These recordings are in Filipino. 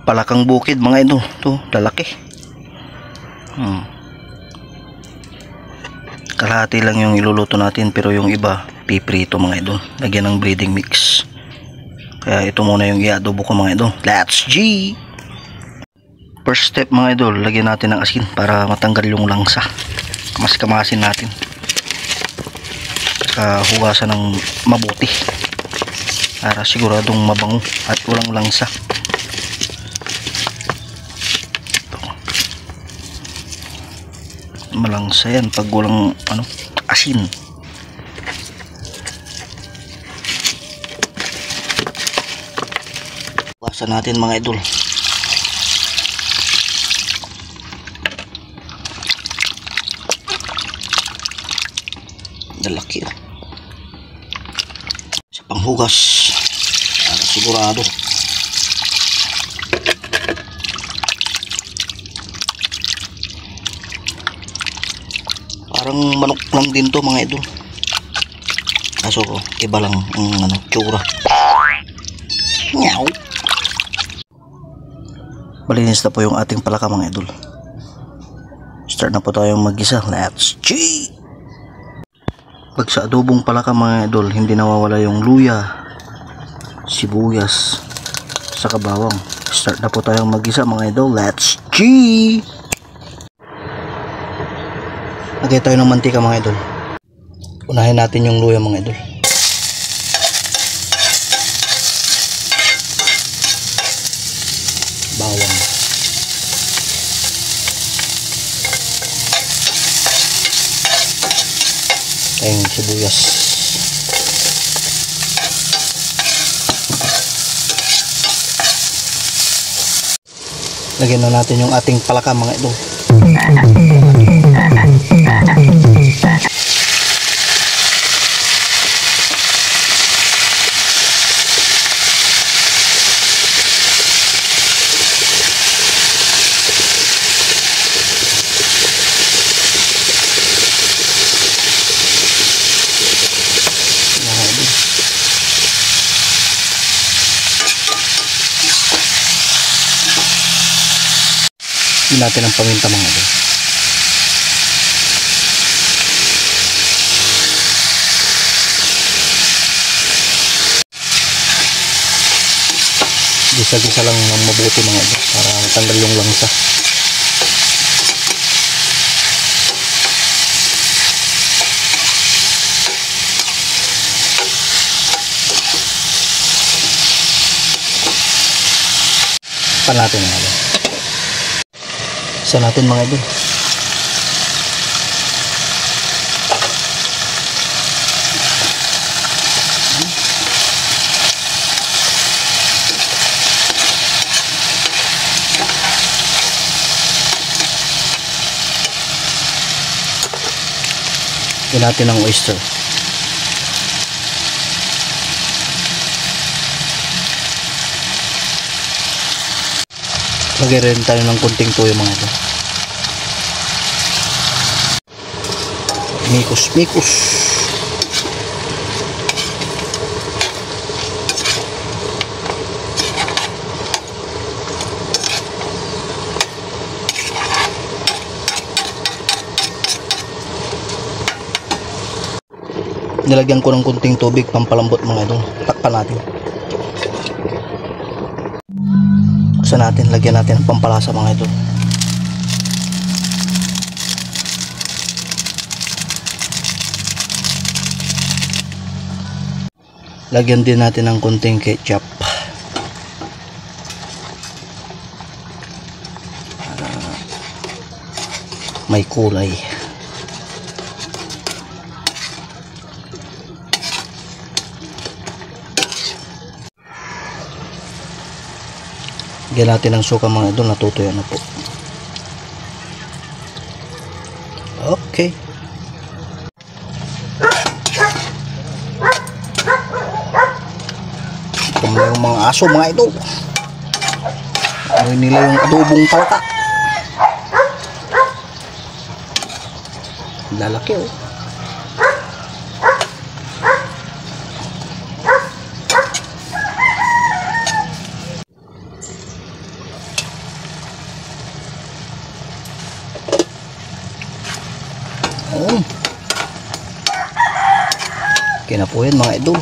palakang bukid mga idol. Ito, lalaki. Kalahati lang yung iluluto natin, pero yung iba piprito mga idol. Lagyan ng breeding mix. Kaya ito muna yung i-adobo ko mga idol. Let's G! First step mga idol, lagyan natin ng asin para matanggal yung langsa. Kamasin natin. Saka hugasan ng mabuti para siguradong mabango at walang langsa. Malangsa yan pag walang asin. Hugasan natin mga idol. Dalaki sa panghugas para sigurado. Parang manok lang din to mga idol, kaso iba lang ang tsura. Nyaw. Malinis na po yung ating palaka mga idol. Start na po tayong mag-gisa. Let's G! Pag sa adobong palaka mga idol, hindi nawawala yung luya, sibuyas, saka bawang. Start na po tayong mag-gisa mga idol. Let's G! Lagay tayo ng mantika mga idol. Unahin natin yung luya mga idol. Bawang. Tayong sibuyas. Lagyan na natin yung ating palaka mga idol. Natin ang paminta mga idol. Gisa-gisa lang ng mabuti mga idol para tanggal yung langsa. Pan natin mga idol. Isa natin mga idol. Lagyan natin ng oyster. Lagyan rin tayo ng kunting toyo mga idol. Mikos. Nilagyan ko ng kunting tubig pampalambot mga idol. Takpan natin. Buksan natin, lagyan natin ng pampalasa mga idol. Lagyan din natin ng kunting ketchup. May kulay. Lagyan natin ng suka mga idol, natutuyo na po. Okay. Yung mga aso mga idol, ano nila yung adobong palaka. Lalaki oh. Okay na po yan mga idol.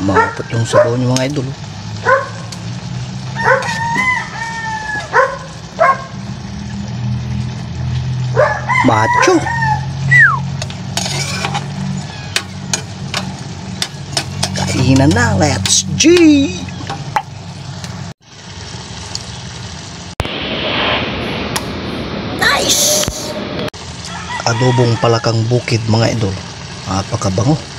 Makapot yung sabaw nyo mga idol. Macho. Kainan na, let's G! Nice! Adobong palakang bukid mga idol. Napakabango.